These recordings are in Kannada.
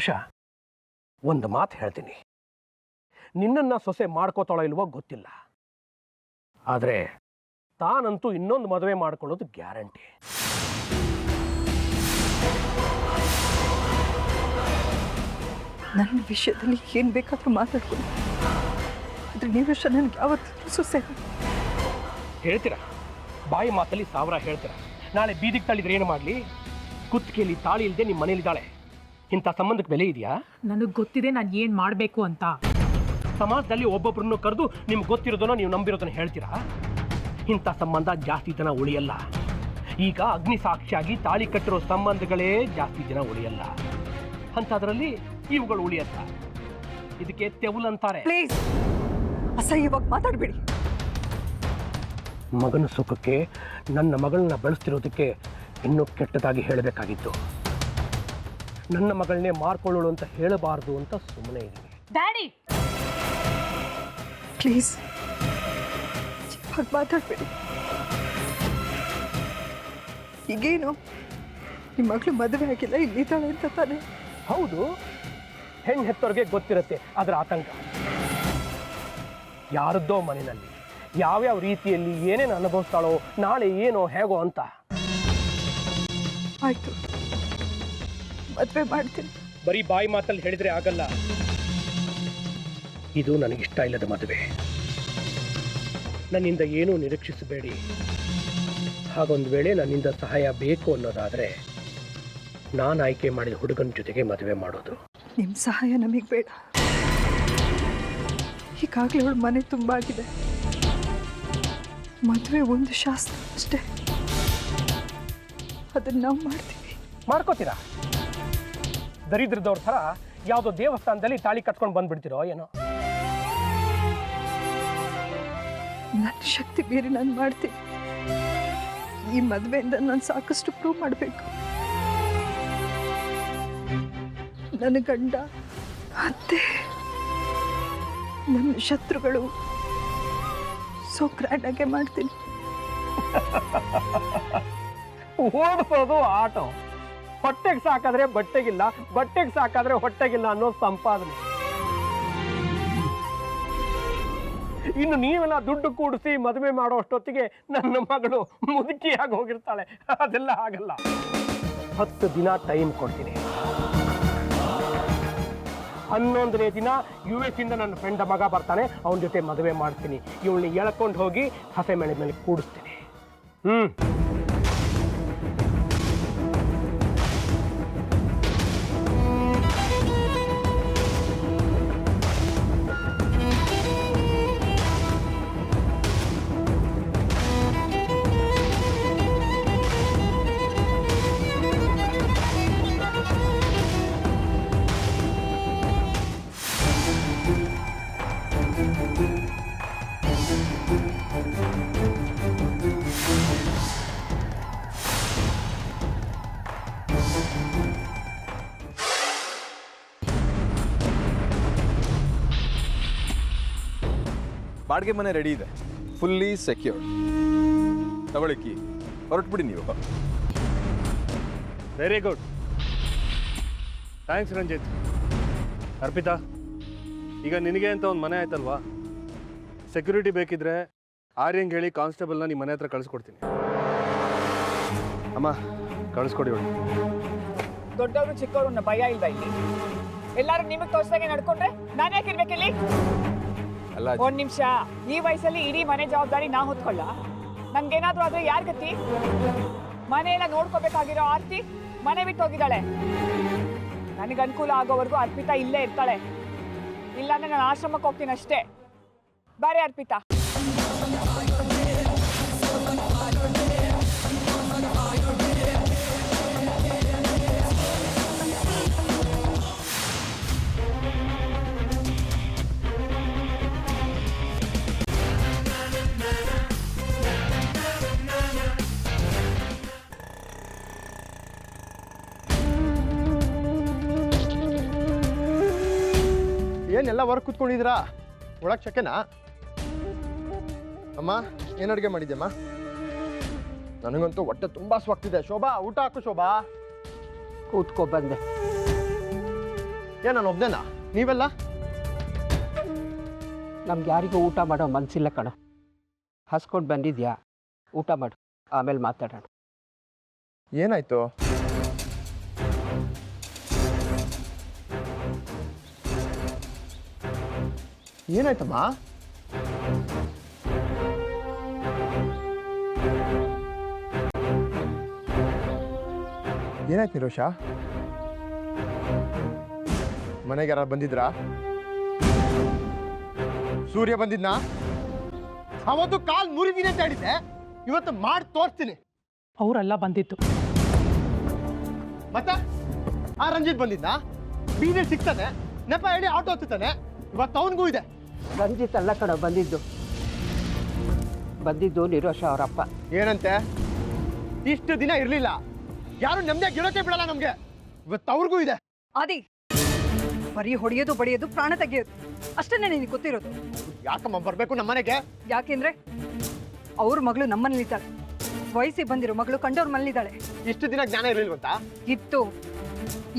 ಸಂತೋಷ, ಒಂದು ಮಾತು ಹೇಳ್ತೀನಿ. ನಿನ್ನನ್ನು ಸೊಸೆ ಮಾಡ್ಕೋತಾಳೋ ಇಲ್ವೋ ಗೊತ್ತಿಲ್ಲ, ಆದರೆ ತಾನಂತೂ ಇನ್ನೊಂದು ಮದುವೆ ಮಾಡ್ಕೊಳ್ಳೋದು ಗ್ಯಾರಂಟಿ. ನನ್ನ ವಿಷಯದಲ್ಲಿ ಏನು ಬೇಕಾದರೂ ಮಾತಾಡ್ಕೊಂಡು, ಆದರೆ ನೀವು ನನಗೆ ಯಾವತ್ತೂ ಸೊಸೆ ಹೇಳ್ತೀರಾ? ಬಾಯಿ ಮಾತಲ್ಲಿ 1000 ಹೇಳ್ತೀರಾ. ನಾಳೆ ಬೀದಿಗೆ ತಳ್ಳಿದ್ರೆ ಏನು ಮಾಡಲಿ? ಕುತ್ತಿಗೆಯಲ್ಲಿ ತಾಳಿ ಇಲ್ಲದೆ ನಿಮ್ಮ ಮನೇಲಿದ್ದಾಳೆ. ಇಂಥ ಸಂಬಂಧಕ್ಕೆ ಬೆಲೆ ಇದೆಯಾ? ನನಗೆ ಗೊತ್ತಿದೆ ನಾನು ಏನು ಮಾಡಬೇಕು ಅಂತ. ಸಮಾಜದಲ್ಲಿ ಒಬ್ಬೊಬ್ಬರನ್ನು ಕರೆದು ನಿಮ್ಗೆ ಗೊತ್ತಿರೋದನ್ನ ನೀವು ನಂಬಿರೋದನ್ನ ಹೇಳ್ತೀರಾ? ಇಂಥ ಸಂಬಂಧ ಜಾಸ್ತಿ ದಿನ ಉಳಿಯಲ್ಲ. ಈಗ ಅಗ್ನಿ ಸಾಕ್ಷಿಯಾಗಿ ತಾಳಿ ಕಟ್ಟಿರೋ ಸಂಬಂಧಗಳೇ ಜಾಸ್ತಿ ದಿನ ಉಳಿಯಲ್ಲ. ಅಂಥದ್ರಲ್ಲಿ ಇವುಗಳು ಉಳಿಯಲ್ಲ. ಇದಕ್ಕೆ ತೆವಲ್ ಅಂತಾರೆ. ಪ್ಲೀಸ್ ಅಸಹ್ಯವಾಗಿ ಮಾತಾಡಬೇಡಿ. ಮಗನ ಸುಖಕ್ಕೆ ನನ್ನ ಮಗಳನ್ನ ಬೆಳೆಸ್ತಿರೋದಕ್ಕೆ ಇನ್ನೂ ಕೆಟ್ಟದಾಗಿ ಹೇಳಬೇಕಾಗಿತ್ತು. ನನ್ನ ಮಗಳನ್ನೇ ಮಾರ್ಕೊಳ್ಳೋಳು ಅಂತ ಹೇಳಬಾರ್ದು ಅಂತ ಸುಮ್ಮನೆ ಇದ್ದೀನಿ. ಡ್ಯಾಡಿ ಪ್ಲೀಸ್ ಹಾಗೆ ಮಾತಾಡಬೇಡಿ. ಈಗೇನು ನಿಮ್ಮ ಮಗಳು ಮದುವೆ ಆಗಿಲ್ಲ, ಇಲ್ಲಿದ್ದಾಳೆ ಅಂತ ತಾನೆ? ಹೌದು, ಹೆಣ್ಣು ಹೆತ್ತವ್ರಿಗೆ ಗೊತ್ತಿರುತ್ತೆ ಅದರ ಆತಂಕ. ಯಾರದ್ದೋ ಮನೆಯಲ್ಲಿ ಯಾವ್ಯಾವ ರೀತಿಯಲ್ಲಿ ಏನೇನು ಅನುಭವಿಸ್ತಾಳೋ, ನಾಳೆ ಏನೋ ಹೇಗೋ ಅಂತ. ಆಯ್ತು, ಮದುವೆ ಮಾಡ್ತೀನಿ. ಬರೀ ಬಾಯಿ ಮಾತಲ್ಲಿ ಹೇಳಿದ್ರೆ ಆಗಲ್ಲ. ಇದು ನನಗಿಷ್ಟ ಇಲ್ಲದ ಮದುವೆ. ನನ್ನಿಂದ ಏನೂ ನಿರೀಕ್ಷಿಸಬೇಡಿ. ಹಾಗೊಂದು ವೇಳೆ ನನ್ನಿಂದ ಸಹಾಯ ಬೇಕು ಅನ್ನೋದಾದರೆ ನಾನು ಆಯ್ಕೆ ಮಾಡಿದ ಹುಡುಗನ ಜೊತೆಗೆ ಮದುವೆ ಮಾಡೋದು. ನಿಮ್ಮ ಸಹಾಯ ನಮಗೆ ಬೇಡ. ಈಗಾಗಲೇ ಅವಳ ಮನೆ ತುಂಬ ಆಗಿದೆ. ಮದುವೆ ಒಂದು ಶಾಸ್ತ್ರ ಅಷ್ಟೇ, ಅದನ್ನು ನಾವು ಮಾಡ್ತೀವಿ. ಮಾಡ್ಕೋತೀರಾ? ದರಿದ್ರದವ್ರ ಥರ ಯಾವುದೋ ದೇವಸ್ಥಾನದಲ್ಲಿ ತಾಳಿ ಕಟ್ಕೊಂಡು ಬಂದ್ಬಿಡ್ತೀರೋ ಏನೋ? ನನ್ನ ಶಕ್ತಿ ಬೇರೆ ನಾನು ಮಾಡ್ತೀನಿ. ಈ ಮದುವೆಯಿಂದ ನಾನು ಸಾಕಷ್ಟು ಪ್ರೂವ್ ಮಾಡಬೇಕು. ನನ್ನ ಗಂಡ, ಅತ್ತೆ, ನನ್ನ ಶತ್ರುಗಳು ಸೊ ಗ್ರ್ಯಾಂಡಾಗೆ ಮಾಡ್ತೀನಿ. ಓಡಿಸೋದು ಆಟೋ. ಹೊಟ್ಟೆಗೆ ಸಾಕಾದ್ರೆ ಬಟ್ಟೆಗಿಲ್ಲ, ಬಟ್ಟೆಗೆ ಸಾಕಾದ್ರೆ ಹೊಟ್ಟೆಗಿಲ್ಲ ಅನ್ನೋ ಸಂಪಾದನೆ. ಇನ್ನು ನೀವೆಲ್ಲ ದುಡ್ಡು ಕೂಡಿಸಿ ಮದುವೆ ಮಾಡೋ ಅಷ್ಟೊತ್ತಿಗೆ ನನ್ನ ಮಗಳು ಮುದುಕಿಯಾಗಿ ಹೋಗಿರ್ತಾಳೆ. ಅದೆಲ್ಲ ಆಗಲ್ಲ. 10 ದಿನ ಟೈಮ್ ಕೊಡ್ತೀನಿ. 11ನೇ ದಿನ US ಇಂದ ನನ್ನ ಫ್ರೆಂಡ್ ಮಗ ಬರ್ತಾನೆ, ಅವನ ಜೊತೆ ಮದುವೆ ಮಾಡ್ತೀನಿ. ಇವಳನ್ನ ಎಳ್ಕೊಂಡು ಹೋಗಿ ಹಸೆ ಮೇಲೆ ಮೇಲೆ ಕೂಡಿಸ್ತೀನಿ. ಬಾಡಿಗೆ ಮನೆ ರೆಡಿ ಇದೆ, ಫುಲ್ಲಿ ಸೆಕ್ಯೂರ್ಡ್. ತಗೊಳ್ಳಿಕ್ಕಿ ಹೊರಟ್ಬಿಡಿ ನೀವು. Very good, thanks Ranjit. Arpita, ಈಗ ನಿನಗೆ ಅಂತ ಒಂದು ಮನೆ ಆಯ್ತಲ್ವಾ? ಸೆಕ್ಯೂರಿಟಿ ಬೇಕಿದ್ರೆ ಆರ್ಯಂಗೆ ಹೇಳಿ ಕಾನ್ಸ್ಟೇಬಲ್ನ ನಿಮ್ಮ ಮನೆ ಹತ್ರ ಕಳಿಸ್ಕೊಡ್ತೀನಿ. ಅಮ್ಮ ಕಳಿಸ್ಕೊಡಿ. ಅವಳು ದೊಡ್ಡವರು ಚಿಕ್ಕವರು ಭಯ ಇಲ್ವಾ ಇಲ್ಲಿ? ಎಲ್ಲರೂ ನಿಮಗೆ ತೋರಿಸ್ದಾಗೆ ನಡ್ಕೊಂಡ್ರೆ ನಾನು ಯಾಕೆ ಇರ್ಬೇಕಿಲ್ಲಿ? ಅಲ್ಲ, ಒಂದ್ ನಿಮಿಷ. ಈ ವಯಸ್ಸಲ್ಲಿ ಇಡೀ ಮನೆ ಜವಾಬ್ದಾರಿ ನಾ ಹೊತ್ಕೊಳ್ಳ? ನನ್ಗೇನಾದ್ರೂ ಆದ್ರೆ ಯಾರ್ ಗತಿ? ಮನೆ ಎಲ್ಲ ನೋಡ್ಕೋಬೇಕಾಗಿರೋ ಆರ್ತಿ ಮನೆ ಬಿಟ್ಟು ಹೋಗಿದ್ದಾಳೆ. ನನಗೆ ಅನುಕೂಲ ಆಗೋವರೆಗೂ ಅರ್ಪಿತಾ ಇಲ್ಲೇ ಇರ್ತಾಳೆ. ಇಲ್ಲಾಂದ್ರೆ ನಾನು ಆಶ್ರಮಕ್ಕೆ ಹೋಗ್ತೀನಿ ಅಷ್ಟೇ. ಬಾರೆ ಅರ್ಪಿತಾ. ಏನೆಲ್ಲ ಹೊರಗೆ ಕೂತ್ಕೊಂಡಿದ್ದೀರಾ? ಒಳಗೆ ಚಕ್ಕೆನಾ? ಅಮ್ಮ ಏನು ಅಡುಗೆ ಮಾಡಿದ್ಯಮ್ಮ? ನನಗಂತೂ ಹೊಟ್ಟೆ ತುಂಬ ಸ್ವಾಗ್ತಿದೆ. ಶೋಭಾ ಊಟ ಹಾಕು. ಶೋಭಾ ಕೂತ್ಕೊ ಬಂದೆ. ಏನ್ ನಾನು ಒಬ್ನೇನಾ? ನೀವೆಲ್ಲ ನಮ್ಗೆ ಯಾರಿಗೂ ಊಟ ಮಾಡೋ ಮನಸ್ಸಿಲ್ಲ ಕಣ. ಹಸ್ಕೊಂಡು ಬಂದಿದ್ಯಾ, ಊಟ ಮಾಡು, ಆಮೇಲೆ ಮಾತಾಡೋಣ. ಏನಾಯ್ತು? ಏನಾಯ್ತಮ್ಮ? ಏನಾಯ್ತು ನಿರೋಷ? ಮನೆಗೆ ಯಾರು ಬಂದಿದ್ರಾ? ಸೂರ್ಯ ಬಂದಿದ್ನಾ? ಅವತ್ತು ಕಾಲ್ ಮುರಿದಿನಿ ಅಂತ ಹೇಳಿದ್ದೆ, ಇವತ್ತು ಮಾಡಿ ತೋರಿಸ್ತೀನಿ. ಅವರೆಲ್ಲ ಬಂದಿತ್ತು. ಮತ್ತೆ ಆ ರಂಜಿತ್ ಬಂದಿದ್ನಾ? ಬೀದಿಲ್ ಸಿಗ್ತಾನೆ, ನೆಪ ಹೇಳಿ ಆಟೋ ಹತ್ತುತ್ತಾನೆ. ಇವತ್ತು ಅವನಿಗೂ ಇದೆ. ರಂಜಿತ್ ಅಲ್ಲ ಕಣ ಬಂದಿದ್ದು ನಿರೋಷ ಅವರಪ್ಪ. ಏನಂತೆ? ಇಷ್ಟು ದಿನ ಇರ್ಲಿಲ್ಲ, ಯಾರು ನೆಮ್ಮದಿಯಾಗಿ ಇರೋಕೆ ಬಿಡಲ್ಲ ನಮ್ಗೆ. ಇವತ್ತು ಅವ್ರಿಗೂ ಇದೆ. ಆದಿ, ಬರೀ ಹೊಡೆಯೋದು ಬಡಿಯೋದು ಪ್ರಾಣ ತೆಗೆಯೋದು ಅಷ್ಟನ್ನೇ ನಿನಗೆ ಗೊತ್ತಿರೋದು. ಯಾಕಮ್ಮ ಬರ್ಬೇಕು ನಮ್ಮನೆಗೆ? ಯಾಕೆಂದ್ರೆ ಅವ್ರ ಮಗಳು ನಮ್ಮನೇಲಿದ್ದಾಳೆ, ವಯಸ್ಸಿಗೆ ಬಂದಿರೋ ಮಗಳು ಕಂಡವ್ರ ಮನೇಲಿದ್ದಾಳೆ. ಇಷ್ಟು ದಿನ ಜ್ಞಾನ ಇರ್ಲಿಲ್ವಂತ? ಇತ್ತು,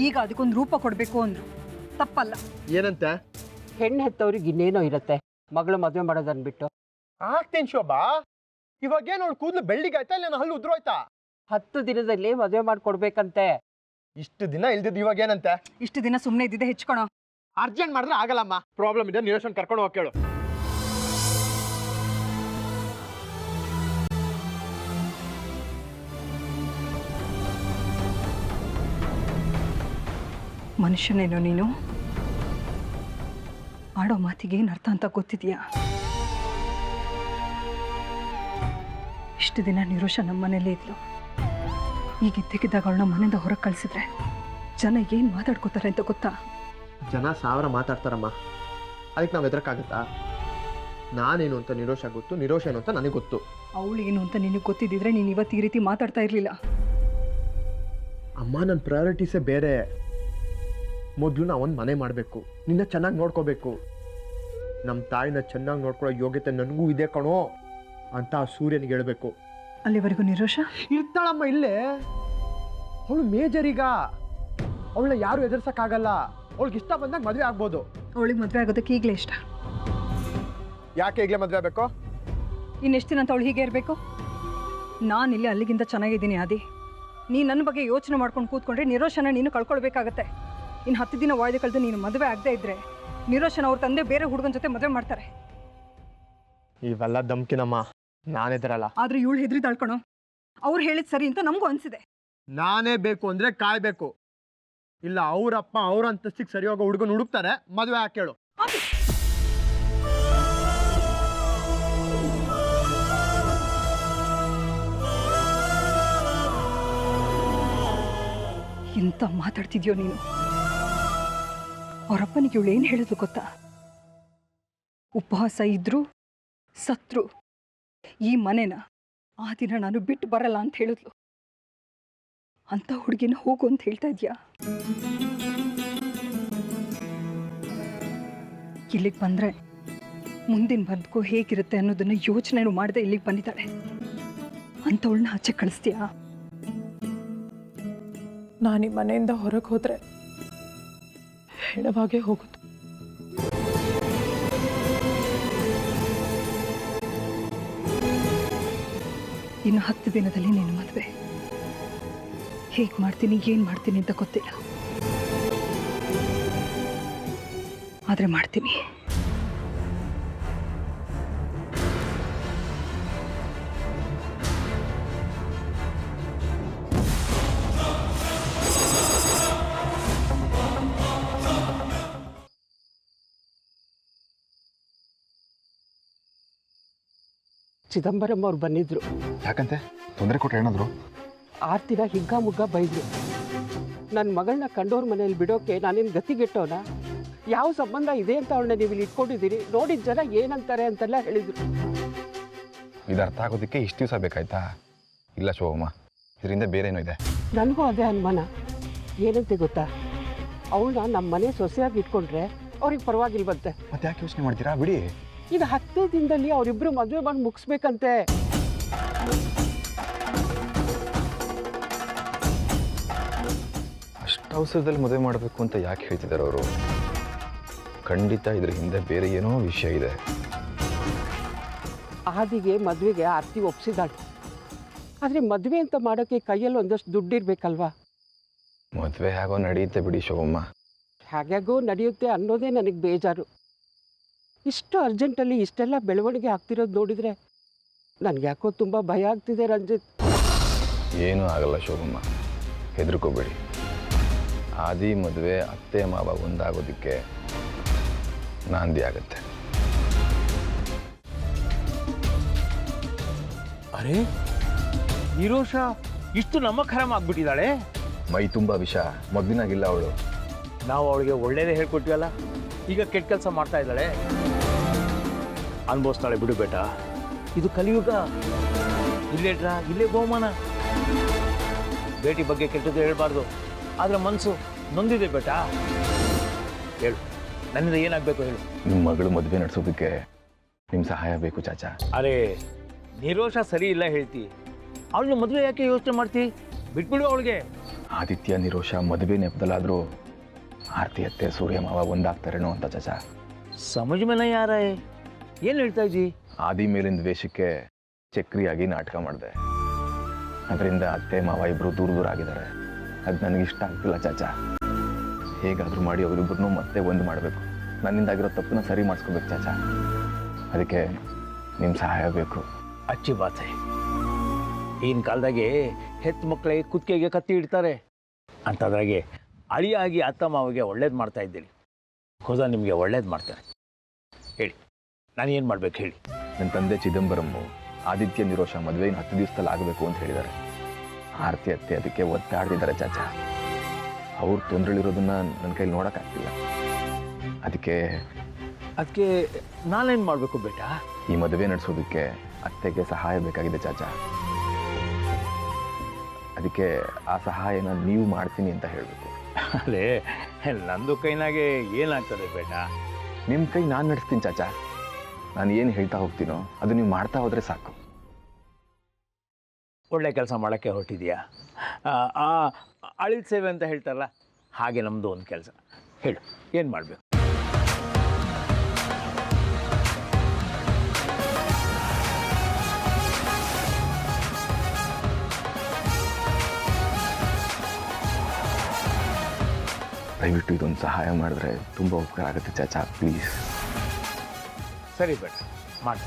ಈಗ ಅದಕ್ಕೊಂದು ರೂಪ ಕೊಡ್ಬೇಕು ಅಂದ್ರು. ತಪ್ಪಲ್ಲ. ಏನಂತೆ? ಹೆಣ್ಣು ಹೆತ್ತವ್ರಿಗೆ ಇನ್ನೇನೋ ಇರುತ್ತೆ, ಮಗಳು ಮದುವೆ ಮಾಡೋದನ್ನ ಬಿಟ್ಟು. ಆಗ್ತೇನ್ ಶೋಭಾ, ಇವಾಗೇನು ಅವ್ಳು ಕೂದಲು ಬೆಳ್ಳಿಗಾಯ್ತಾ ಇಲ್ಲ ಹಲ್ಲು ಉದ್ರೋಯ್ತಾ? 10 ದಿನದಲ್ಲಿ ಮದುವೆ ಮಾಡ್ಕೊಡ್ಬೇಕಂತೆ. ಇಷ್ಟು ದಿನ ಇಲ್ದಿದ್ದು ಇವಾಗ ಏನಂತೆ? ಇಷ್ಟು ದಿನ ಸುಮ್ಮನೆ ಇದ್ದಿದ್ದೆ ಹೆಚ್ಕೊಳೋ. ಅರ್ಜೆಂಟ್ ಮಾಡಿದ್ರೆ ಆಗಲ್ಲಮ್ಮ, ಪ್ರಾಬ್ಲಮ್ ಇದೆ, ನಿರೋಷನ್ ಕರ್ಕೊಂಡು ಹೋಗಿ ಕೇಳು. ಮನುಷ್ಯನೇನೋ ನೀನು? ಆಡೋ ಮಾತಿಗೆ ಏನು ಅರ್ಥ ಅಂತ ಗೊತ್ತಿದೆಯಾ? ಇಷ್ಟು ದಿನ ನಿರೋಷ ನಮ್ಮ ಮನೇಲೇ ಇದ್ಲು. ಈಗ ಇದ್ದಕ್ಕಿದ್ದಾಗ ಅವಳನ್ನ ಮನೆಯಿಂದ ಹೊರಗೆ ಕಳಿಸಿದ್ರೆ ಜನ ಏನು ಮಾತಾಡ್ಕೋತಾರೆ ಅಂತ ಗೊತ್ತಾ? ಜನ 1000 ಮಾತಾಡ್ತಾರಮ್ಮ, ಅದಕ್ಕೆ ನಾವು ಎದ್ರಕ್ಕಾಗತ್ತಾ? ನಾನೇನು ಅಂತ ನಿರೋಷ ಗೊತ್ತು, ನಿರೋಷ ಏನು ಅಂತ ನನಗೆ ಗೊತ್ತು. ಅವಳು ಏನು ಅಂತ ನಿನಗೆ ಗೊತ್ತಿದ್ದಿದ್ರೆ ನೀನು ಇವತ್ತು ಈ ರೀತಿ ಮಾತಾಡ್ತಾ ಇರಲಿಲ್ಲ. ಅಮ್ಮ, ನನ್ನ ಪ್ರಯಾರಿಟೀಸೇ ಬೇರೆ. ಮೊದಲು ನಾವು ಒಂದು ಮನೆ ಮಾಡಬೇಕು, ನಿನ್ನ ಚೆನ್ನಾಗಿ ನೋಡ್ಕೋಬೇಕು. ನಮ್ಮ ತಾಯಿನ ಚೆನ್ನಾಗಿ ನೋಡ್ಕೊಳ್ಳೋ ಯೋಗ್ಯತೆ ನನಗೂ ಇದೆ ಕಣೋ ಅಂತ ಆ ಸೂರ್ಯನಿಗೆ ಹೇಳಬೇಕು. ಅಲ್ಲಿವರೆಗೂ ನಿರೋಷ ಇರ್ತಾಳಮ್ಮ ಇಲ್ಲೇ. ಅವಳು ಮೇಜರ್. ಈಗ ಅವಳನ್ನ ಯಾರು ಎದುರ್ಸಕ್ಕಾಗಲ್ಲ. ಅವಳಿಗೆ ಇಷ್ಟ ಬಂದಾಗ ಮದುವೆ ಆಗ್ಬೋದು. ಅವಳಿಗೆ ಮದುವೆ ಆಗೋದಕ್ಕೆ ಈಗಲೇ ಇಷ್ಟ. ಯಾಕೆ ಈಗಲೇ ಮದುವೆ ಆಗಬೇಕು? ಇನ್ನೆಷ್ಟು ದಿನ ಅಂತ ಅವಳು ಹೀಗೆ ಇರಬೇಕು? ನಾನಿಲ್ಲಿ ಅಲ್ಲಿಗಿಂತ ಚೆನ್ನಾಗಿದ್ದೀನಿ ಆದಿ. ನೀ ನನ್ನ ಬಗ್ಗೆ ಯೋಚನೆ ಮಾಡ್ಕೊಂಡು ಕೂತ್ಕೊಂಡ್ರೆ ನಿರೋಷನ ನೀನು ಕಳ್ಕೊಳ್ಬೇಕಾಗತ್ತೆ. ಇನ್ನು 10 ದಿನ ವಾಯ್ದೆ ಕಳೆದು ನೀನು ಮದುವೆ ಆಗದೆ ಇದ್ರೆ ನಿರೋಷನ ಅವ್ರ ತಂದೆ ಬೇರೆ ಹುಡುಗನ ಜೊತೆ ಮದುವೆ ಮಾಡ್ತಾರೆ. ಇವೆಲ್ಲ ಧಮ್ಕಿನಮ್ಮ, ನಾನೆದರಲ್ಲ. ಆದ್ರೆ ಇವಳು ಹೆದರಿದಾಳ್ಕಣೋ. ಅವ್ರು ಹೇಳಿದ್ ಸರಿ ಅಂತ ನಮಗೂ ಅನ್ಸಿದೆ. ನಾನೇ ಬೇಕು ಅಂದ್ರೆ ಕಾಯ್ಬೇಕು, ಇಲ್ಲ ಅವರಪ್ಪ ಅವ್ರ ಅಂತಸ್ತಿಗೆ ಸರಿ ಹೋಗೋ ಹುಡುಗನ ಹುಡುಕ್ತಾರೆ, ಮದುವೆ ಹಾಕೇಳು. ಎಂತ ಮಾತಾಡ್ತಿದ್ಯೋ ನೀನು? ಅವರಪ್ಪನಿಗೆ ಇವಳು ಏನು ಹೇಳಿದ್ರು ಗೊತ್ತಾ? ಉಪವಾಸ ಇದ್ರು ಸತ್ರು ಈ ಮನೆನ ಆ ದಿನ ನಾನು ಬಿಟ್ಟು ಬರಲ್ಲ ಅಂತ ಹೇಳಿದ್ಲು. ಅಂತ ಹುಡುಗಿನ ಹೋಗು ಅಂತ ಹೇಳ್ತಾ ಇದ್ಯಾ? ಇಲ್ಲಿಗೆ ಬಂದ್ರೆ ಮುಂದಿನ ಬದುಕು ಹೇಗಿರುತ್ತೆ ಅನ್ನೋದನ್ನ ಯೋಚನೆನೂ ಮಾಡದೆ ಇಲ್ಲಿಗೆ ಬಂದಿದ್ದಾಳೆ. ಅಂಥವಳನ್ನ ಆಚೆ ಕಳಿಸ್ತೀಯಾ? ನಾನು ಈ ಮನೆಯಿಂದ ಹೊರಗೆ ಹೋದ್ರೆ ಹೆಣವಾಗೇ ಹೋಗುದು. ಇನ್ನು 10 ದಿನದಲ್ಲಿ ನೀನು ಮದುವೆ. ಹೇಗೆ ಮಾಡ್ತೀನಿ ಏನು ಮಾಡ್ತೀನಿ ಅಂತ ಗೊತ್ತಿಲ್ಲ, ಆದರೆ ಮಾಡ್ತೀನಿ. ಚಿದಂಬರಂ ಅವ್ರು ಬಂದಿದ್ರು. ಯಾಕಂತೆ? ತೊಂದರೆ ಕೊಟ್ಟರೆ ಏನಾದ್ರು? 6 ದಿನ ಹಿಗ್ಗಾಮುಗ್ಗ ಬೈದ್ರು. ನನ್ನ ಮಗಳನ್ನ ಕಂಡೋರ್ ಮನೇಲಿ ಬಿಡೋಕೆ ನಾನೇನು ಗತಿಗೆಟ್ಟೋನ? ಯಾವ ಸಂಬಂಧ ಇದೆ ಅಂತ ಅವಳನ್ನ ನೀವು ಇಲ್ಲಿ ಇಟ್ಕೊಂಡಿದ್ದೀರಿ, ನೋಡಿದ ಜನ ಏನಂತಾರೆ ಅಂತೆಲ್ಲ ಹೇಳಿದ್ರು. ಇದು ಅರ್ಥ ಆಗೋದಕ್ಕೆ ಇಷ್ಟು ದಿವಸ ಬೇಕಾಯ್ತಾ? ಇಲ್ಲ ಶೋಭಮ್ಮ, ಇದರಿಂದ ಬೇರೆ ಏನೋ ಇದೆ. ನನಗೂ ಅದೇ ಅನುಮಾನ. ಏನಂತೆ ಗೊತ್ತಾ, ಅವಳನ್ನ ನಮ್ಮ ಮನೆ ಸೊಸೆಯಾಗಿ ಇಟ್ಕೊಂಡ್ರೆ ಅವ್ರಿಗೆ ಪರವಾಗಿಲ್ವಂತೆ. ಮತ್ತೆ ಯಾಕೆ ಯೋಚನೆ ಮಾಡ್ತೀರಾ? ಬಿಡಿ. ಈಗ 10 ದಿನದಲ್ಲಿ ಅವರಿಬ್ರು ಮದುವೆ ಮಾಡಿ ಮುಗಿಸ್ಬೇಕಂತೆ. ಅಷ್ಟು ಇಷ್ಟು ಅವಸರದಲ್ಲಿ ಮದುವೆ ಮಾಡಬೇಕು ಅಂತ ಯಾಕೆ ಹೇಳ್ತಿದ್ದಾರೆ ಅವರು? ಖಂಡಿತ ಇದ್ರ ಹಿಂದೆ ಬೇರೆ ಏನೋ ವಿಷಯ ಇದೆ. ಆದಿಗೆ ಮದುವೆಗೆ ಆರ್ತಿ ಒಪ್ಸಿದಾಳೆ. ಆದರೆ ಮದುವೆ ಅಂತ ಮಾಡೋಕ್ಕೆ ಕೈಯಲ್ಲಿ ಒಂದಷ್ಟು ದುಡ್ಡಿರ್ಬೇಕಲ್ವಾ? ಮದುವೆ ಆಗೋ ನಡೆಯುತ್ತೆ ಬಿಡಿ ಶೋಭಮ್ಮ. ಹಾಗ್ಯಾಗೋ ನಡೆಯುತ್ತೆ ಅನ್ನೋದೇ ನನಗೆ ಬೇಜಾರು. ಇಷ್ಟು ಅರ್ಜೆಂಟಲ್ಲಿ ಇಷ್ಟೆಲ್ಲ ಬೆಳವಣಿಗೆ ಆಗ್ತಿರೋದು ನೋಡಿದರೆ ನನಗೆ ಯಾಕೋ ತುಂಬ ಭಯ ಆಗ್ತಿದೆ ರಂಜಿತ್. ಏನೂ ಆಗಲ್ಲ ಶೋಭಮ್ಮ, ಹೆದರ್ಕೋಬೇಡಿ. ಆದಿ ಮದುವೆ ಅತ್ತೆ ಮಾವ ಒಂದಾಗೋದಕ್ಕೆ ನಾಂದಿ ಆಗುತ್ತೆ. ಅರೆ ನಿರೋಷ ಇಷ್ಟು ನಮ್ಮಖರಾಮ ಆಗ್ಬಿಟ್ಟಿದ್ದಾಳೆ. ಮೈ ತುಂಬ ವಿಷ, ಮೊದಲಿನಾಗಿಲ್ಲ ಅವಳು. ನಾವು ಅವಳಿಗೆ ಒಳ್ಳೇದೇ ಹೇಳ್ಕೊಟ್ವಲ್ಲ, ಈಗ ಕೆಟ್ಟ ಕೆಲಸ ಮಾಡ್ತಾ ಇದ್ದಾಳೆ. ಅನ್ಭವಿಸ್ತಾಳೆ ಬಿಡು ಬೇಟ, ಇದು ಕಲಿಯುಗ. ಇಲ್ಲೇ ಬಹುಮಾನ. ಬೇಟಿ ಬಗ್ಗೆ ಕೆಟ್ಟದ್ದು ಹೇಳ್ಬಾರ್ದು, ಆದರೆ ಮನಸ್ಸು ನೊಂದಿದೆ ಬೇಟ. ಹೇಳು, ನನ್ನಿಂದ ಏನಾಗಬೇಕು ಹೇಳು. ನಿಮ್ಮ ಮಗಳು ಮದುವೆ ನಡೆಸೋದಕ್ಕೆ ನಿಮ್ಮ ಸಹಾಯ ಬೇಕು ಚಾಚಾ. ಅರೆ ನಿರೋಷ ಸರಿ ಇಲ್ಲ ಹೇಳ್ತಿ. ಅವಳನ್ನ ಮದುವೆ ಯಾಕೆ ಯೋಚನೆ ಮಾಡ್ತಿ? ಬಿಟ್ಬಿಡು ಅವಳಿಗೆ. ಆದಿತ್ಯ ನಿರೋಷ ಮದುವೆ ನೆಪದಲ್ಲಾದರೂ ಆರತಿ ಅತ್ತೆ ಸೂರ್ಯ ಮಾವ ಒಂದಾಗ್ತಾರೇನೋ ಅಂತ ಚಾಚಾ. ಸಮಜ್ ಮೇಲೆ ಯಾರ ಏನು ಹೇಳ್ತಾ ಇದ್ದಿ? ಆದಿ ಮೇಲಿನ ದ್ವೇಷಕ್ಕೆ ಚಕ್ರಿಯಾಗಿ ನಾಟಕ ಮಾಡಿದೆ. ಅದರಿಂದ ಅತ್ತೆ ಮಾವ ಇಬ್ಬರು ದೂರ ಆಗಿದ್ದಾರೆ. ಅದು ನನಗೆ ಇಷ್ಟ ಆಗ್ತಿಲ್ಲ ಚಾಚಾ. ಹೇಗಾದರೂ ಮಾಡಿ ಅವರಿಬ್ಬರನ್ನೂ ಮತ್ತೆ ಒಂದು ಮಾಡಬೇಕು. ನನ್ನಿಂದಾಗಿರೋ ತಪ್ಪನ್ನ ಸರಿ ಮಾಡಿಸ್ಕೋಬೇಕು ಚಾಚಾ. ಅದಕ್ಕೆ ನಿಮ್ಮ ಸಹಾಯ ಬೇಕು. ಅಚ್ಚಿ ಬಾತೆ. ಈಗಿನ ಕಾಲದಾಗೆ ಹೆತ್ತು ಮಕ್ಕಳಿಗೆ ಕುತ್ತಿಗೆಗೆ ಕತ್ತಿ ಇಡ್ತಾರೆ ಅಂಥದ್ರಾಗೆ ಅಳಿಯಾಗಿ ಅತ್ತ ಮಾವಿಗೆ ಒಳ್ಳೇದು ಮಾಡ್ತಾ ಇದ್ದೀರಿ. ಖುದಾ ನಿಮಗೆ ಒಳ್ಳೇದು ಮಾಡ್ತಾರೆ. ಹೇಳಿ, ನಾನು ಏನು ಮಾಡ್ಬೇಕು ಹೇಳಿ. ನನ್ನ ತಂದೆ ಚಿದಂಬರಮ್ಮು ಆದಿತ್ಯ ನಿರೋಷ ಮದುವೆ 10 ದಿವಸದಲ್ಲಿ ಆಗಬೇಕು ಅಂತ ಹೇಳಿದ್ದಾರೆ. ಆರತಿ ಅತ್ತೆ ಅದಕ್ಕೆ ಒತ್ತಾಡ್ತಿದ್ದಾರೆ ಚಾಚಾ. ಅವ್ರು ತೊಂದರೆಲಿರೋದನ್ನ ನನ್ನ ಕೈಲಿ ನೋಡೋಕ್ಕಾಗ್ತಿಲ್ಲ. ಅದಕ್ಕೆ ನಾನೇನು ಮಾಡಬೇಕು ಬೇಟಾ? ಈ ಮದುವೆ ನಡೆಸೋದಕ್ಕೆ ಅತ್ತೆಗೆ ಸಹಾಯ ಬೇಕಾಗಿದೆ ಚಾಚಾ. ಅದಕ್ಕೆ ಆ ಸಹಾಯನ ನೀವು ಮಾಡ್ತೀನಿ ಅಂತ ಹೇಳಬೇಕು. ಅಲ್ಲೇ ನಂದು ಕೈನಾಗೆ ಏನಾಗ್ತದೆ ಬೇಟಾ? ನಿಮ್ಮ ಕೈ ನಾನು ನಡೆಸ್ತೀನಿ ಚಾಚಾ. ನಾನು ಏನು ಹೇಳ್ತಾ ಹೋಗ್ತೀನೋ ಅದು ನೀವು ಮಾಡ್ತಾ ಹೋದರೆ ಸಾಕು. ಒಳ್ಳೆ ಕೆಲಸ ಮಾಡೋಕ್ಕೆ ಹೊರಟಿದೆಯಾ? ಅಳಿಲ್ ಸೇವೆ ಅಂತ ಹೇಳ್ತಾರಲ್ಲ, ಹಾಗೆ ನಮ್ಮದು ಒಂದು ಕೆಲಸ. ಹೇಳು, ಏನು ಮಾಡಬೇಕು? ದಯವಿಟ್ಟು ಇದೊಂದು ಸಹಾಯ ಮಾಡಿದ್ರೆ ತುಂಬ ಉಪಕಾರ ಆಗುತ್ತೆ ಚಾಚಾ, ಪ್ಲೀಸ್. ಸರಿ ಬೇಡ, ಮಾಡಿ.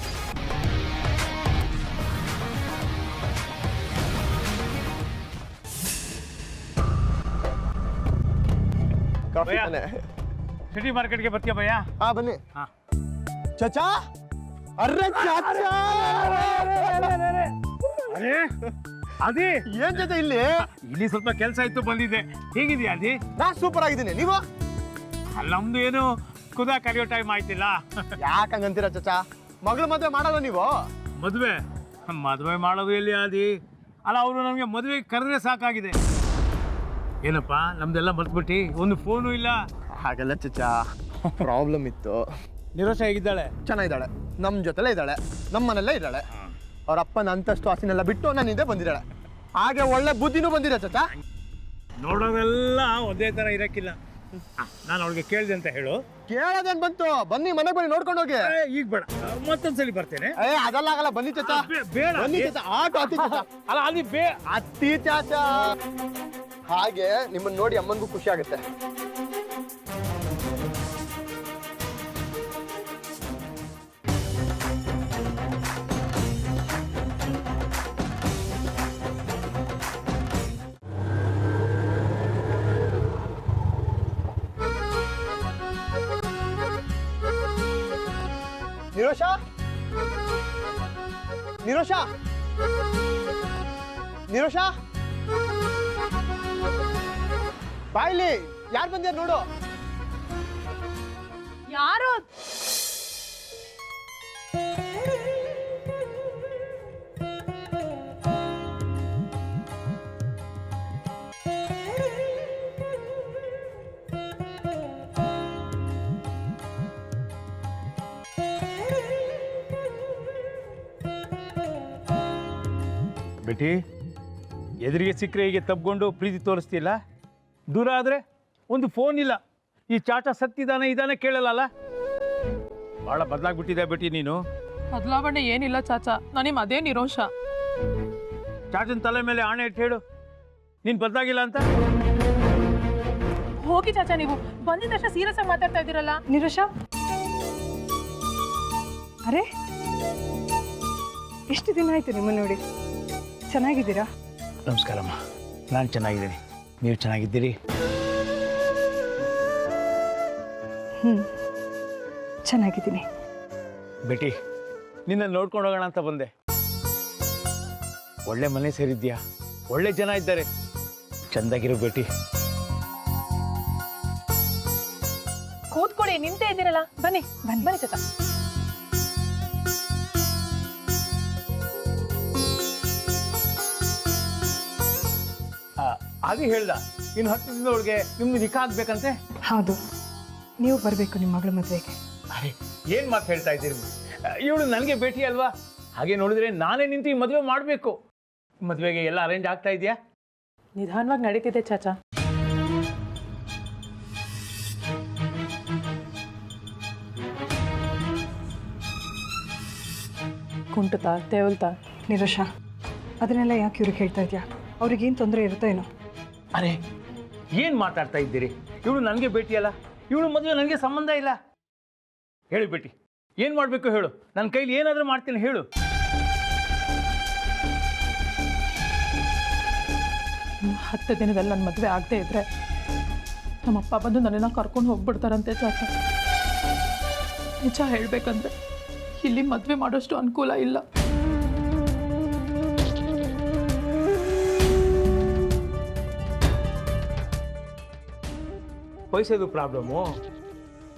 ಸಿಟಿ ಮಾರ್ಕೆಟ್ಗೆ ಬರ್ತೀಯ ಭಯ್ಯ? ಹಾ ಬನ್ನಿ. ಹಾ. ಚಾಚಾ, ಅರ್ರೆ ಚಾಚಾ, ಅದೇ ಅದೇ ಏನ್ ಚಾಚಾ ಇಲ್ಲಿ ಸ್ವಲ್ಪ ಕೆಲಸ ಇತ್ತು, ಬಂದಿದ್ದೆ. ಹೇಗಿದೆಯಾ ಅದಿ? ನಾ ಸೂಪರ್ ಆಗಿದ್ದೀನಿ. ನೀವು? ಅಲ್ಲಿ ನಮ್ದು ಏನು ಕುದಾ ಕರೆಯೋ ಟೈಮ್ ಆಯ್ತಿಲ್ಲ. ಯಾಕಂಗಂತೀರ ಚಾಚಾ? ಮಗಳು ಮದುವೆ ಮಾಡಲ್ಲ ನೀವು? ಮದುವೆ ಮಾಡೋದು ಎಲ್ಲಿ ಆದಿ? ಅಲ್ಲ, ಅವರು ನಮಗೆ ಮದುವೆ ಕರೆದ್ರೆ ಸಾಕಾಗಿದೆ. ಏನಪ್ಪ ನಮ್ದೆಲ್ಲ ಮರ್ತ್ಬಿಟ್ಟು ಒಂದು ಫೋನು ಇಲ್ಲ? ಹಾಗಲ್ಲ ಚಾಚಾ, ಪ್ರಾಬ್ಲಮ್ ಇತ್ತು. ನಿರೋಷ ಹೇಗಿದ್ದಾಳೆ? ಚೆನ್ನಾಗಿದ್ದಾಳೆ, ನಮ್ಮ ಜೊತೆಲೇ ಇದ್ದಾಳೆ, ನಮ್ಮ ಮನೆಯಲ್ಲೇ ಇದ್ದಾಳೆ. ಅವ್ರ ಅಪ್ಪನ ಅಂತಸ್ತು ಆಸಿನೆಲ್ಲ ಬಿಟ್ಟು ನನ್ನ ಹಿಂದೆ ಬಂದಿದ್ದಾಳೆ. ಹಾಗೆ ಒಳ್ಳೆ ಬುದ್ಧಿನೂ ಬಂದಿದೆ ಚಾಚಾ. ನೋಡೋದೆಲ್ಲ ಒಂದೇ ಥರ ಇರಕ್ಕಿಲ್ಲ. ನಾನು ಅವಳಿಗೆ ಕೇಳಿದೆ ಅಂತ ಹೇಳು. ಕೇಳೋದೇನ್ ಬಂತು? ಬನ್ನಿ ಮನೆಗೆ ಬನ್ನಿ, ನೋಡ್ಕೊಂಡು ಹೋಗಿ. ಈಗ ಬೇಡ, ಮತ್ತೊಂದ್ಸಲಿ ಬರ್ತೇನೆ. ಅದೆಲ್ಲ ಆಗಲ್ಲ, ಬನ್ನಿ ಚಾಚಾ. ಬೇಡ ಬನ್ನಿ ಚಾಚಾ. ಆಟೋ ಅತ್ತಿ ಚಾಚಾ. ಅಲ್ಲ ಅಲ್ಲಿ ಅತ್ತಿ ಚಾಚಾ. ಹಾಗೆ ನಿಮ್ಮನ್ನ ನೋಡಿ ಅಮ್ಮನಿಗೂ ಖುಷಿ ಆಗುತ್ತೆ. ನಿರೋಷ, ನಿರೋಷ, ನಿರೋಷ, ಬಾಯ್ಲಿ ಯಾರು ಬಂದ್ಯಾರ ನೋಡು. ಯಾರು? ಬೇಟಿ, ಎದುರಿಗೆ ಸಿಕ್ಕರೆ ಹೀಗೆ ತಬ್ಕೊಂಡು ಪ್ರೀತಿ ತೋರಿಸ್ತಿಲ್ಲ? ದೂರ ಆದರೆ ಒಂದು ಫೋನ್ ಇಲ್ಲ. ಈ ಚಾಟ ಸತ್ತಿದ್ದಾನೆ ಇದಾನೆ ಕೇಳಲ್ಲ. ಭಾಳ ಬದಲಾಗ್ಬಿಟ್ಟಿದೆ ಬೇಟಿ ನೀನು. ಬದಲಾವಣೆ ಏನಿಲ್ಲ ಚಾಚಾ, ನನಗೆ ಅದೇ ನಿರೋಷ. ಚಾಚನ ತಲೆ ಮೇಲೆ ಆಣೆ ಇಟ್ಟು ಹೇಳು ನೀನು ಬದಲಾಗಿಲ್ಲ ಅಂತ. ಹೋಗಿ ಚಾಚಾ, ನೀವು ಬಂದಿದ ತಕ್ಷಣ ಸೀರಿಯಸ್ ಆಗಿ ಮಾತಾಡ್ತಾ ಇದ್ದೀರಲ್ಲ. ನಿರೋಷ, ಅರೆ ಎಷ್ಟು ದಿನ ಆಯ್ತು ನಿಮ್ಮನ್ನು ನೋಡಿ. ಚೆನ್ನಾಗಿದ್ದೀರಾ? ನಮಸ್ಕಾರಮ್ಮ, ನಾನು ಚೆನ್ನಾಗಿದ್ದೀನಿ. ನೀವು ಚೆನ್ನಾಗಿದ್ದೀರಿ? ಚೆನ್ನಾಗಿದ್ದೀನಿ. ಬೇಟಿ, ನಿನ್ನ ನೋಡ್ಕೊಂಡು ಹೋಗೋಣ ಅಂತ ಬಂದೆ. ಒಳ್ಳೆ ಮನೆ ಸೇರಿದ್ಯಾ, ಒಳ್ಳೆ ಜನ ಇದ್ದಾರೆ, ಚೆಂದಾಗಿರು ಬೇಟಿ. ಕೂತ್ಕೊಳ್ಳಿ, ನಿಂತೇ ಇದ್ದೀರಲ್ಲ. ಬನ್ನಿ ಬನ್ನಿ ಬನ್ನಿ ಚಾಚಾ. ಆಗಿ ಹೇಳ್ದ ಇನ್ನು 10 ದಿನದೊಳಗೆ ನಿಮ್ದು ನಿಖಾ ಆಗ್ಬೇಕಂತೆ. ಹೌದು, ನೀವು ಬರಬೇಕು ನಿಮ್ಮ ಮಗಳ ಮದುವೆಗೆ. ಅರೆ ಏನು ಮಾತು ಹೇಳ್ತಾ ಇದ್ದೀರಿ? ಇವಳು ನನಗೆ ಭೇಟಿ ಅಲ್ವಾ? ಹಾಗೆ ನೋಡಿದ್ರೆ ನಾನೇ ನಿಂತು ಈ ಮದುವೆ ಮಾಡಬೇಕು. ಮದುವೆಗೆ ಎಲ್ಲ ಅರೇಂಜ್ ಆಗ್ತಾ ಇದೆಯಾ? ನಿಧಾನವಾಗಿ ನಡೀತಿದೆ ಚಾಚಾ. ಕುಂಟುತ್ತಾ ತೇವಲ್ತಾ? ನಿರೋಷ, ಅದನ್ನೆಲ್ಲ ಯಾಕೆ ಇವ್ರಿಗೆ ಹೇಳ್ತಾ ಇದೆಯಾ? ಅವ್ರಿಗೇನು ತೊಂದರೆ ಇರುತ್ತೋ ಏನೋ. ಅರೆ ಏನು ಮಾತಾಡ್ತಾ ಇದ್ದೀರಿ? ಇವಳು ನನಗೆ ಭೇಟಿ ಅಲ್ಲ, ಇವಳು ಮದುವೆ ನನಗೆ ಸಂಬಂಧ ಇಲ್ಲ. ಹೇಳಿ ಬೇಟಿ, ಏನು ಮಾಡಬೇಕು ಹೇಳು, ನನ್ನ ಕೈಲಿ ಏನಾದರೂ ಮಾಡ್ತೀನಿ ಹೇಳು. ಇನ್ನು 10 ದಿನದಲ್ಲಿ ನನ್ನ ಮದುವೆ ಆಗದೆ ಇದ್ರೆ ನಮ್ಮಪ್ಪ ಬಂದು ನನ್ನನ್ನು ಕರ್ಕೊಂಡು ಹೋಗ್ಬಿಡ್ತಾರಂತೆ ಚಾಚಾ. ನಿಜ ಹೇಳಬೇಕಂದ್ರೆ ಇಲ್ಲಿ ಮದುವೆ ಮಾಡೋಷ್ಟು ಅನುಕೂಲ ಇಲ್ಲ. ಪೈಸೆದು ಪ್ರಾಬ್ಲಮ್ಮು,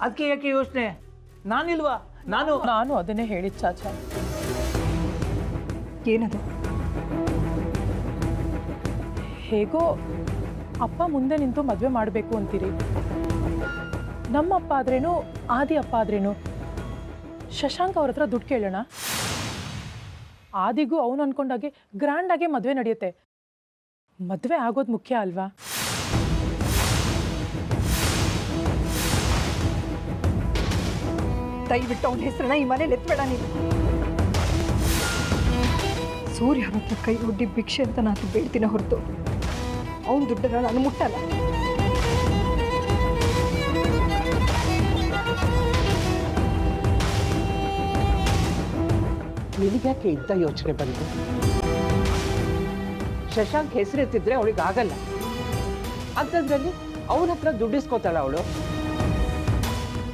ಅದಕ್ಕೆ ಯಾಕೆ ಯೋಚನೆ? ನಾನಿಲ್ವಾ? ನಾನು ಅದನ್ನೇ ಹೇಳಿದ್ದು ಚಾಚಾ. ಏನದು? ಹೇಗೋ ಅಪ್ಪ ಮುಂದೆ ನಿಂತು ಮದುವೆ ಮಾಡಬೇಕು ಅಂತೀರಿ. ನಮ್ಮ ಅಪ್ಪ ಆದ್ರೇನು, ಆದಿ ಅಪ್ಪ ಆದ್ರೇನು, ಶಶಾಂಕ್ ಅವ್ರ ಹತ್ರ ದುಡ್ಡು ಕೇಳೋಣ. ಆದಿಗೂ ಅವನು ಅನ್ಕೊಂಡಾಗೆ ಗ್ರ್ಯಾಂಡಾಗೆ ಮದುವೆ ನಡೆಯುತ್ತೆ. ಮದುವೆ ಆಗೋದು ಮುಖ್ಯ ಅಲ್ವಾ? ದಯವಿಟ್ಟು ಅವನ ಹೆಸರನ್ನ ಈ ಮನೇಲಿ ಎತ್ತಬೇಡ ನೀನು. ಸೂರ್ಯ ಹತ್ರ ಕೈ ಒಡ್ಡಿ ಭಿಕ್ಷೆ ಅಂತ ನಾನು ಬೇಡ್ತೀನಿ ಹೊರತು ಅವನ ದುಡ್ಡನ್ನ ನಾನು ಮುಟ್ಟಲ್ಲ. ನಿನಗ್ಯಾಕೆ ಇಂಥ ಯೋಚನೆ ಬಂತು? ಶಶಾಂಕ್ ಹೆಸರೆತ್ತಿದ್ರೆ ಅವಳಿಗೆ ಆಗಲ್ಲ. ಅಂಥದ್ರಲ್ಲಿ ಅವನ ಹತ್ರ ದುಡ್ಡಿಸ್ಕೋತಾಳ ಅವಳು.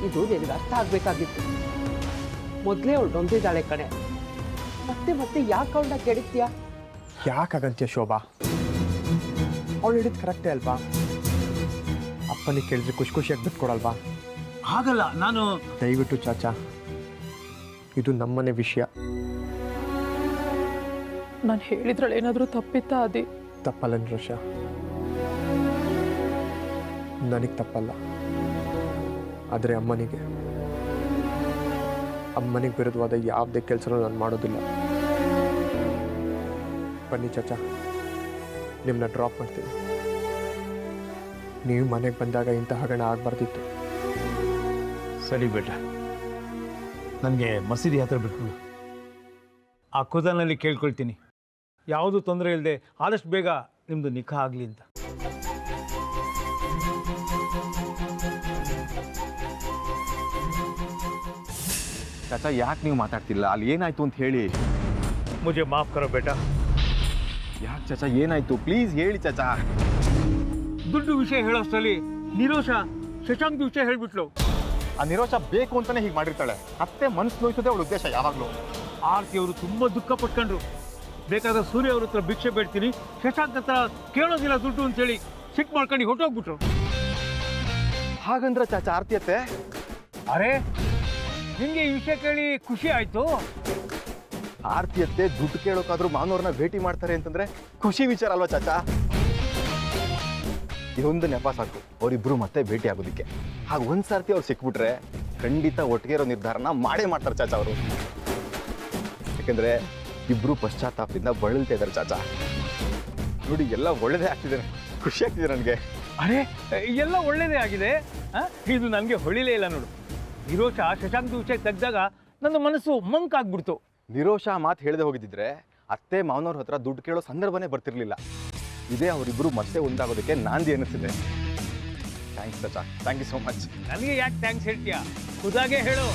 ಇದು ನಿನಗೆ ಅರ್ಥ ಆಗ್ಬೇಕಾಗಿತ್ತು. ಮೊದಲೇ ಅವಳು ನೊಂದಿದ್ದಾಳೆ ಕಣೆ. ಮತ್ತೆ ಮತ್ತೆ ಯಾಕೆ ಅವಳನ್ನ ಕೆಡಿಸ್ತೀಯಾ? ಯಾಕಾಗಂತ್ಯ ಶೋಭಾ? ಅವಳು ಹೇಳಿದ್ ಕರೆಕ್ಟೇ ಅಲ್ವಾ? ಅಪ್ಪನಿಗೆ ಕೇಳಿದ್ರೆ ಖುಷಿ ಖುಷಿಯಾಗಿ ಬಿಟ್ಕೊಡಲ್ವಾ? ಹಾಗಲ್ಲ, ನಾನು ದಯವಿಟ್ಟು ಚಾಚಾ, ಇದು ನಮ್ಮನೆ ವಿಷಯ. ನಾನು ಹೇಳಿದ್ರಲ್ಲಿ ಏನಾದರೂ ತಪ್ಪಿತ್ತಾ ಅದೇ? ತಪ್ಪಲ್ಲ ನಿರೋಷ, ನನಗೆ ತಪ್ಪಲ್ಲ. ಆದರೆ ಅಮ್ಮನಿಗೆ ವಿರುದ್ಧವಾದ ಯಾವುದೇ ಕೆಲಸನೂ ನಾನು ಮಾಡೋದಿಲ್ಲ. ಬನ್ನಿ ಚಾಚಾ, ನಿಮ್ಮನ್ನ ಡ್ರಾಪ್ ಮಾಡ್ತೀನಿ. ನೀವು ಮನೆಗೆ ಬಂದಾಗ ಇಂಥ ಹಗರಣ ಆಗಬಾರ್ದಿತ್ತು. ಸರಿ ಬೇಟ, ನನಗೆ ಮಸೀದಿ ಹತ್ರ ಬಿಟ್ಬಿಡು. ಆ ಖುದಾನಲ್ಲಿ ಕೇಳ್ಕೊಳ್ತೀನಿ, ಯಾವುದೂ ತೊಂದರೆ ಇಲ್ಲದೆ ಆದಷ್ಟು ಬೇಗ ನಿಮ್ಮದು ನಿಖಾ ಆಗಲಿ ಅಂತ. ಚಾಚಾ ಯಾಕೆ ನೀವು ಮಾತಾಡ್ತಿಲ್ಲ? ಅಲ್ಲಿ ಏನಾಯ್ತು ಅಂತ ಹೇಳಿ. ಮುಜೆ ಮಾಫ್ ಕರೋ ಬೇಟ. ಯಾಕೆ ಚಾಚಾ ಏನಾಯ್ತು? ಪ್ಲೀಸ್ ಹೇಳಿ ಚಾಚಾ. ದುಡ್ಡು ವಿಷಯ ಹೇಳೋಷ್ಟರಲ್ಲಿ ನಿರೋಷ ಶಶಾಂಕ್ ವಿಷಯ ಹೇಳ್ಬಿಟ್ಲು. ಆ ನಿರೋಷ ಬೇಕು ಅಂತಾನೆ ಹೀಗೆ ಮಾಡಿರ್ತಾಳೆ. ಅತ್ತೆ ಮನಸ್ಸು ನೋಯಿಸೋದೇ ಅವಳ ಉದ್ದೇಶ ಯಾವಾಗಲೂ. ಆರ್ತಿ ಅವರು ತುಂಬ ದುಃಖ ಪಟ್ಕೊಂಡ್ರು. ಬೇಕಾದ್ರೆ ಸೂರ್ಯ ಅವ್ರ ಹತ್ರ ಭಿಕ್ಷೆ ಬೇಡ್ತೀನಿ, ಶಶಾಂಕ್ ಹತ್ರ ಕೇಳೋದಿಲ್ಲ ದುಡ್ಡು ಅಂತೇಳಿ ಸಿಟ್ಟು ಮಾಡ್ಕೊಂಡು ಹೊಟ್ಟೋಗ್ಬಿಟ್ರು. ಹಾಗಂದ್ರೆ ಚಾಚಾ ಆರ್ತಿ ಅತ್ತೆ? ಅರೆ, ನಿಮಗೆ ಈ ವಿಷಯ ಕೇಳಿ ಖುಷಿ ಆಯ್ತು? ಆರ್ತಿ ಅತ್ತೆ ದುಡ್ಡು ಕೇಳೋಕಾದ್ರೂ ಮಾನವ್ರನ್ನ ಭೇಟಿ ಮಾಡ್ತಾರೆ ಅಂತಂದ್ರೆ ಖುಷಿ ವಿಚಾರ ಅಲ್ವಾ ಚಾಚಾ? ಇದೊಂದು ನೆಪ ಸಾಕು ಅವರಿಬ್ರು ಮತ್ತೆ ಭೇಟಿ ಆಗೋದಿಕ್ಕೆ. ಹಾಗೆ ಒಂದ್ಸರ್ತಿ ಅವ್ರು ಸಿಕ್ಬಿಟ್ರೆ ಖಂಡಿತ ಒಟ್ಟಿಗೆ ಇರೋ ನಿರ್ಧಾರನ ಮಾಡೇ ಮಾಡ್ತಾರೆ ಚಾಚಾ ಅವರು. ಯಾಕಂದ್ರೆ ಇಬ್ರು ಪಶ್ಚಾತ್ತಾಪದಿಂದ ಬಳಲ್ತಾ ಇದ್ದಾರೆ ಚಾಚಾ. ನೋಡಿ, ಎಲ್ಲ ಒಳ್ಳೇದೇ ಆಗ್ತಿದೆ, ಖುಷಿ ಆಗ್ತಿದೆ ನನಗೆ. ಅರೆ ಎಲ್ಲ ಒಳ್ಳೇದೇ ಆಗಿದೆ. ಇದು ನನಗೆ ಹೊಳಿಲೇ ಇಲ್ಲ ನೋಡು. ನಿರೋಷ ಶಶಾಂಕ್ ವಿಷಯ ತೆಗ್ದಾಗ ನನ್ನ ಮನಸ್ಸು ಮಂಕಾಗ್ಬಿಡ್ತು. ನಿರೋಷ ಮಾತು ಹೇಳದೆ ಹೋಗಿದ್ದಿದ್ರೆ ಅತ್ತೆ ಮಾವನವ್ರ ಹತ್ರ ದುಡ್ಡು ಕೇಳೋ ಸಂದರ್ಭನೇ ಬರ್ತಿರ್ಲಿಲ್ಲ. ಇದೇ ಅವರಿಬ್ಬರು ಮತ್ತೆ ಒಂದಾಗೋದಕ್ಕೆ ನಾಂದಿ ಅನ್ನಿಸ್ತಿದೆ. ಥ್ಯಾಂಕ್ಸ್ ಚಾಚಾ, ಥ್ಯಾಂಕ್ ಯು ಸೋ ಮಚ್. ನನಗೆ ಯಾಕೆ ಥ್ಯಾಂಕ್ಸ್ ಹೇಳ್ತೀಯಾ? ಖುದಾಗೆ ಹೇಳು.